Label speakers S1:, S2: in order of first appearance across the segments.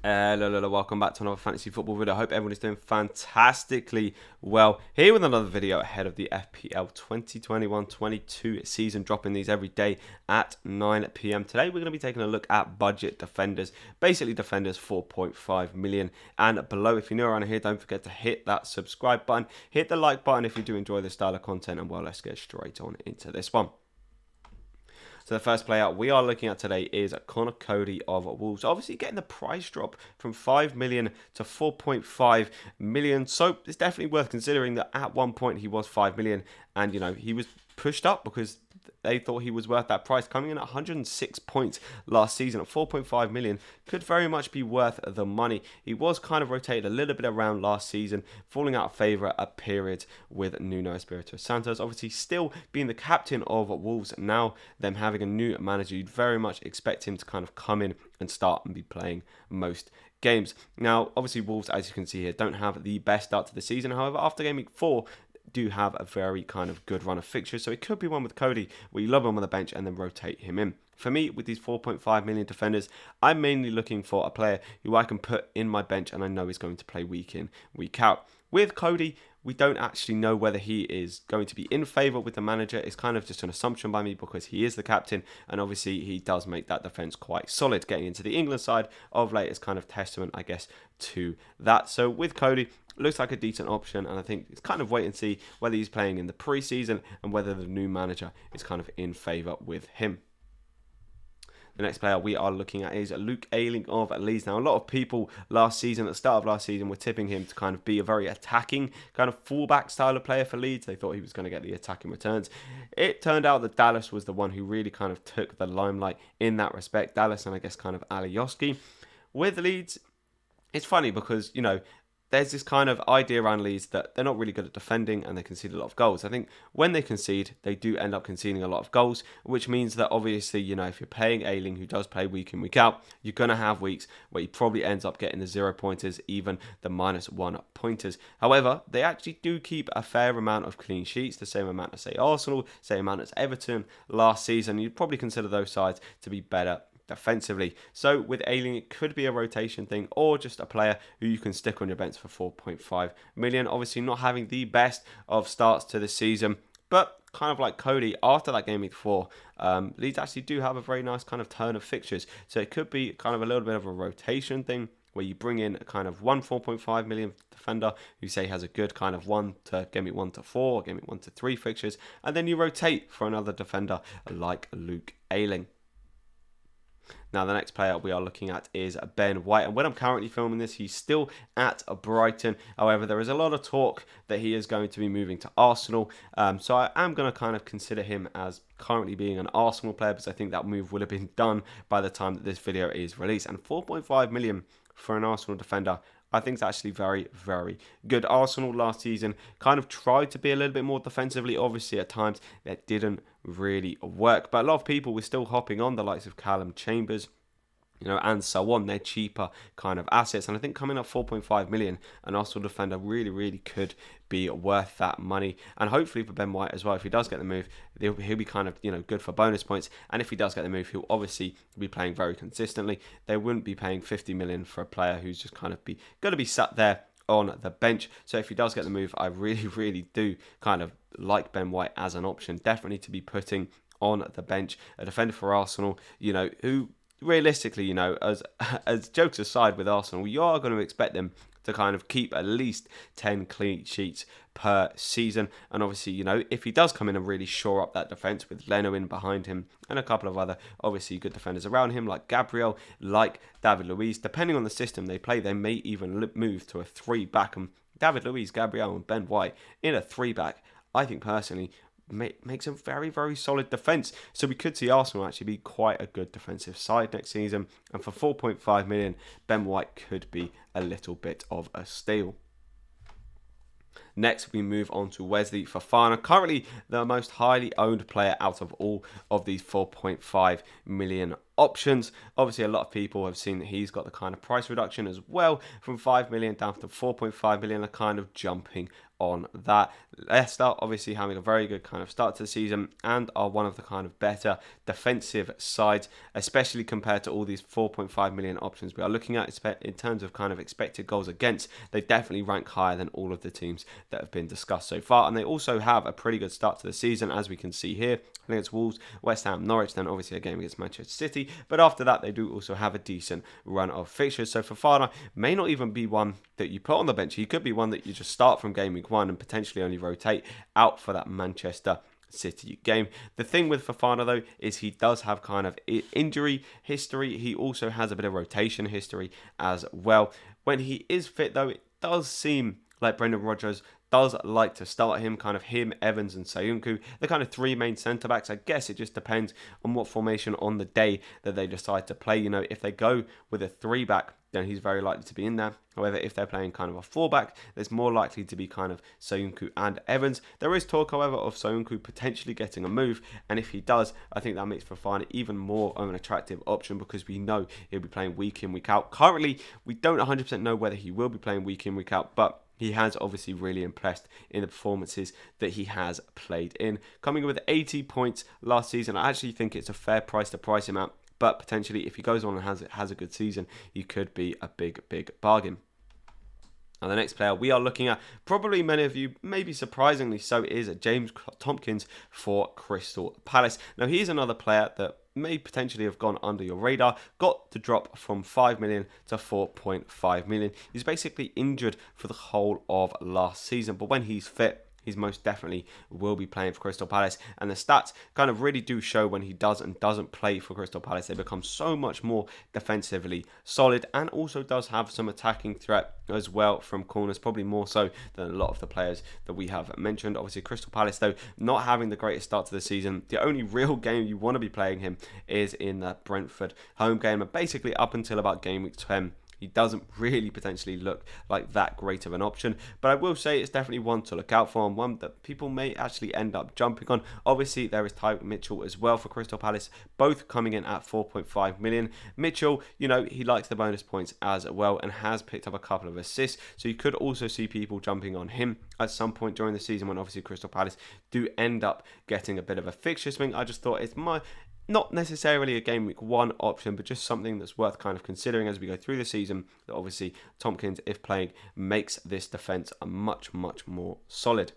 S1: Hello, welcome back to another fantasy football video. I hope everyone is doing fantastically well. Here with another video ahead of the FPL 2021-22 season, dropping these every day at 9 p.m. Today we're going to be taking a look at budget defenders, basically defenders 4.5 million and below. If you're new around here, don't forget to hit that subscribe button, hit the like button if you do enjoy this style of content, and well, let's get straight on into this one. So the first player we are looking at today is Coady of Wolves. Obviously getting the price drop from 5 million to 4.5 million. So it's definitely worth considering that at one point he was 5 million and, he was pushed up because they thought he was worth that price, coming in at 106 points last season at 4.5 million. Could very much be worth the money. He was kind of rotated a little bit around last season, falling out of favour at periods with Nuno Espirito Santos. Obviously still being the captain of Wolves now, them having a new manager, you'd very much expect him to kind of come in and start and be playing most games. Now, obviously Wolves, as you can see here, don't have the best start to the season. However, after game week 4, do have a very kind of good run of fixtures, so it could be one with Coady where you love him on the bench and then rotate him in. For me, with these 4.5 million defenders, I'm mainly looking for a player who I can put in my bench and I know is going to play week in, week out. With Coady, we don't actually know whether he is going to be in favour with the manager. It's kind of just an assumption by me because he is the captain and obviously he does make that defence quite solid. Getting into the England side of late is kind of testament, I guess, to that. So with Coady, looks like a decent option, and I think it's kind of wait and see whether he's playing in the pre-season and whether the new manager is kind of in favour with him. The next player we are looking at is Ayling of Leeds. Now, a lot of people last season, at the start of last season, were tipping him to kind of be a very attacking kind of fullback style of player for Leeds. They thought he was going to get the attacking returns. It turned out that Dallas was the one who really kind of took the limelight in that respect. Dallas and I guess kind of Alioski. With Leeds, it's funny because, there's this kind of idea around Leeds that they're not really good at defending and they concede a lot of goals. I think when they concede, they do end up conceding a lot of goals, which means that obviously, if you're paying Ayling, who does play week in, week out, you're going to have weeks where he probably ends up getting the 0 pointers, even the -1 pointers. However, they actually do keep a fair amount of clean sheets, the same amount as, say, Arsenal, same amount as Everton last season. You'd probably consider those sides to be better defensively. So with Ayling, it could be a rotation thing or just a player who you can stick on your bench for 4.5 million. Obviously not having the best of starts to the season, but kind of like Coady, after that game week 4, Leeds actually do have a very nice kind of turn of fixtures. So it could be kind of a little bit of a rotation thing where you bring in a kind of 4.5 million defender who say has a good kind of 1 to game week 1 to 4, game week 1 to 3 fixtures, and then you rotate for another defender like Luke Ayling. Now, the next player we are looking at is Ben White. And when I'm currently filming this, he's still at Brighton. However, there is a lot of talk that he is going to be moving to Arsenal. So I am going to kind of consider him as currently being an Arsenal player because I think that move would have been done by the time that this video is released. And 4.5 million for an Arsenal defender, I think it's actually very, very good. Arsenal last season kind of tried to be a little bit more defensively. Obviously, at times, that didn't really work. But a lot of people were still hopping on the likes of Callum Chambers, and so on. They're cheaper kind of assets. And I think coming up 4.5 million, an Arsenal defender really, really could be worth that money. And hopefully for Ben White as well, if he does get the move, he'll be kind of, good for bonus points. And if he does get the move, he'll obviously be playing very consistently. They wouldn't be paying 50 million for a player who's just kind of going to be sat there on the bench. So if he does get the move, I really, really do kind of like Ben White as an option. Definitely to be putting on the bench. A defender for Arsenal, who realistically, as jokes aside with Arsenal, you are going to expect them to kind of keep at least 10 clean sheets per season. And obviously, if he does come in and really shore up that defence with Leno in behind him and a couple of other, obviously, good defenders around him, like Gabriel, like David Luiz, depending on the system they play, they may even move to a 3-back. And David Luiz, Gabriel and Ben White in a 3-back, I think personally, makes a very, very solid defence. So we could see Arsenal actually be quite a good defensive side next season. And for 4.5 million, Ben White could be a little bit of a steal. Next, we move on to Wesley Fofana, currently the most highly owned player out of all of these 4.5 million options. Obviously, a lot of people have seen that he's got the kind of price reduction as well from 5 million down to 4.5 million, a kind of jumping on that. Leicester obviously having a very good kind of start to the season and are one of the kind of better defensive sides, especially compared to all these 4.5 million options we are looking at in terms of kind of expected goals against. They definitely rank higher than all of the teams that have been discussed so far, and they also have a pretty good start to the season, as we can see here, against Wolves, West Ham, Norwich, then obviously a game against Manchester City, but after that they do also have a decent run of fixtures. So Fofana may not even be one that you put on the bench. He could be one that you just start from game week 1 and potentially only rotate out for that Manchester City game. The thing with Fofana though is he does have kind of injury history. He also has a bit of rotation history as well. When he is fit though, it does seem like Brendan Rodgers does like to start him, kind of him, Evans and Soyuncu, the kind of 3 main centre-backs. I guess it just depends on what formation on the day that they decide to play. You know, if they go with a 3-back, then he's very likely to be in there. However, if they're playing kind of a 4-back, there's more likely to be kind of Soyuncu and Evans. There is talk, however, of Soyuncu potentially getting a move, and if he does, I think that makes Fofana even more of an attractive option because we know he'll be playing week in, week out. Currently, we don't 100% know whether he will be playing week in, week out, but he has obviously really impressed in the performances that he has played in. Coming with 80 points last season, I actually think it's a fair price to price him at, but potentially if he goes on and has a good season, he could be a big bargain. Now the next player we are looking at, probably many of you, maybe surprisingly so, is James Tomkins for Crystal Palace. Now he's another player that may potentially have gone under your radar, got the drop from 5 million to 4.5 million. He's basically injured for the whole of last season, but when he's fit, he's most definitely will be playing for Crystal Palace, and the stats kind of really do show when he does and doesn't play for Crystal Palace. They become so much more defensively solid, and also does have some attacking threat as well from corners, probably more so than a lot of the players that we have mentioned. Obviously Crystal Palace though not having the greatest start to the season. The only real game you want to be playing him is in the Brentford home game, and basically up until about game week 10 he doesn't really potentially look like that great of an option. But I will say it's definitely one to look out for, and one that people may actually end up jumping on. Obviously, there is Tyler Mitchell as well for Crystal Palace, both coming in at 4.5 million. Mitchell, you know, he likes the bonus points as well and has picked up a couple of assists. So you could also see people jumping on him at some point during the season when obviously Crystal Palace do end up getting a bit of a fixture swing. I just thought it's not necessarily a game week 1 option, but just something that's worth kind of considering as we go through the season, that obviously Tomkins, if playing, makes this defence a much more solid.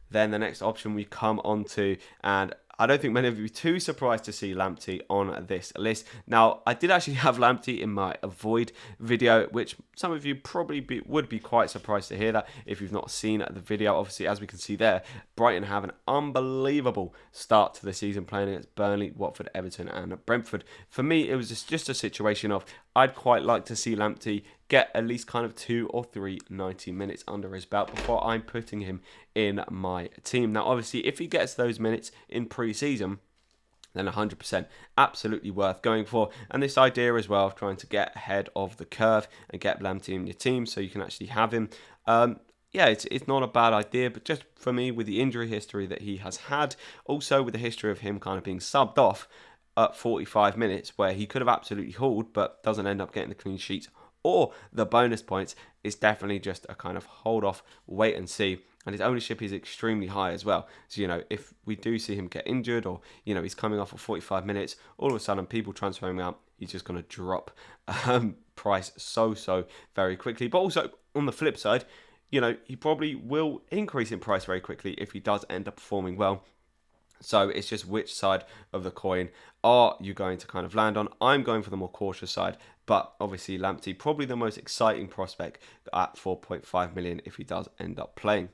S1: Then the next option we come on to, and I don't think many of you are too surprised to see Lamptey on this list. Now, I did actually have Lamptey in my avoid video, which some of you probably would be quite surprised to hear that if you've not seen the video. Obviously, as we can see there, Brighton have an unbelievable start to the season playing against Burnley, Watford, Everton and Brentford. For me, it was just a situation of I'd quite like to see Lamptey get at least kind of 2 or 3 90 minutes under his belt before I'm putting him in my team. Now, obviously, if he gets those minutes in pre-season, then 100% absolutely worth going for. And this idea as well of trying to get ahead of the curve and get Lamptey in your team so you can actually have him. Yeah, it's not a bad idea, but just for me, with the injury history that he has had, also with the history of him kind of being subbed off at 45 minutes, where he could have absolutely hauled, but doesn't end up getting the clean sheets or the bonus points, is definitely just a kind of hold off, wait and see. And his ownership is extremely high as well. So, you know, if we do see him get injured or, you know, he's coming off for 45 minutes, all of a sudden people transfer him out, he's just going to drop price so very quickly. But also on the flip side, you know, he probably will increase in price very quickly if he does end up performing well. So it's just which side of the coin are you going to kind of land on. I'm going for the more cautious side, but obviously Lamptey, probably the most exciting prospect at 4.5 million if he does end up playing.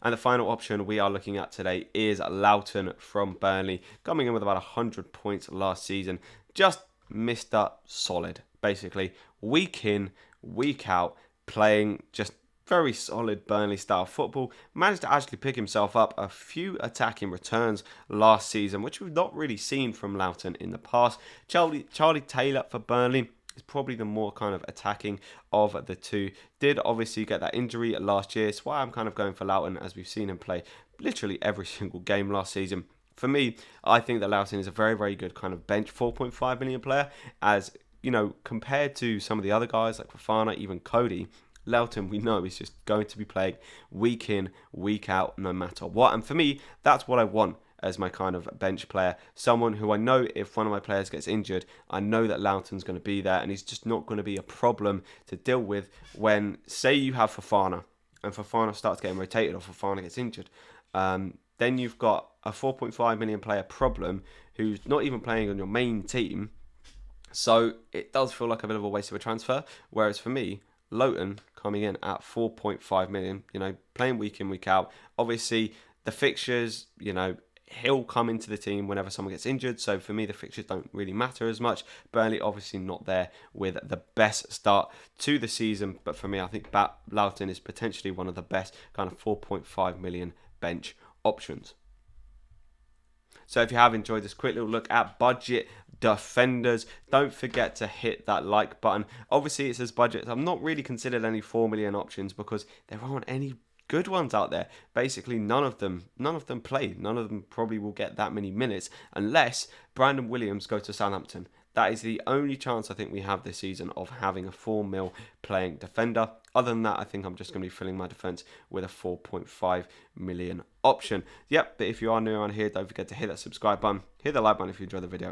S1: And the final option we are looking at today is Lowton from Burnley, coming in with about 100 points last season. Just Mr. Solid, basically. Week in, week out, playing just very solid Burnley style football. Managed to actually pick himself up a few attacking returns last season, which we've not really seen from Lowton in the past. Charlie Taylor for Burnley is probably the more kind of attacking of the two. Did obviously get that injury last year. That's why I'm kind of going for Lowton, as we've seen him play literally every single game last season. For me, I think that Lowton is a very good kind of bench 4.5 million player, as you know, compared to some of the other guys like Fofana, even Coady, Lowton, we know, is just going to be playing week in, week out, no matter what. And for me, that's what I want as my kind of bench player. Someone who I know if one of my players gets injured, I know that Lowton's going to be there and he's just not going to be a problem to deal with when, say you have Fofana and Fofana starts getting rotated or Fofana gets injured. Then you've got a 4.5 million player problem who's not even playing on your main team. So it does feel like a bit of a waste of a transfer. Whereas for me, Lowton coming in at 4.5 million, playing week in, week out. Obviously, the fixtures, he'll come into the team whenever someone gets injured. So for me, the fixtures don't really matter as much. Burnley obviously not there with the best start to the season. But for me, I think Lowton is potentially one of the best kind of 4.5 million bench options. So if you have enjoyed this quick little look at budget defenders, don't forget to hit that like button. Obviously it says budget. I've not really considered any 4 million options because there aren't any good ones out there. Basically none of them play. None of them probably will get that many minutes unless Brandon Williams goes to Southampton. That is the only chance I think we have this season of having a 4 mil playing defender. Other than that, I think I'm just going to be filling my defence with a 4.5 million option. Yep, but if you are new around here, don't forget to hit that subscribe button, hit the like button if you enjoyed the video.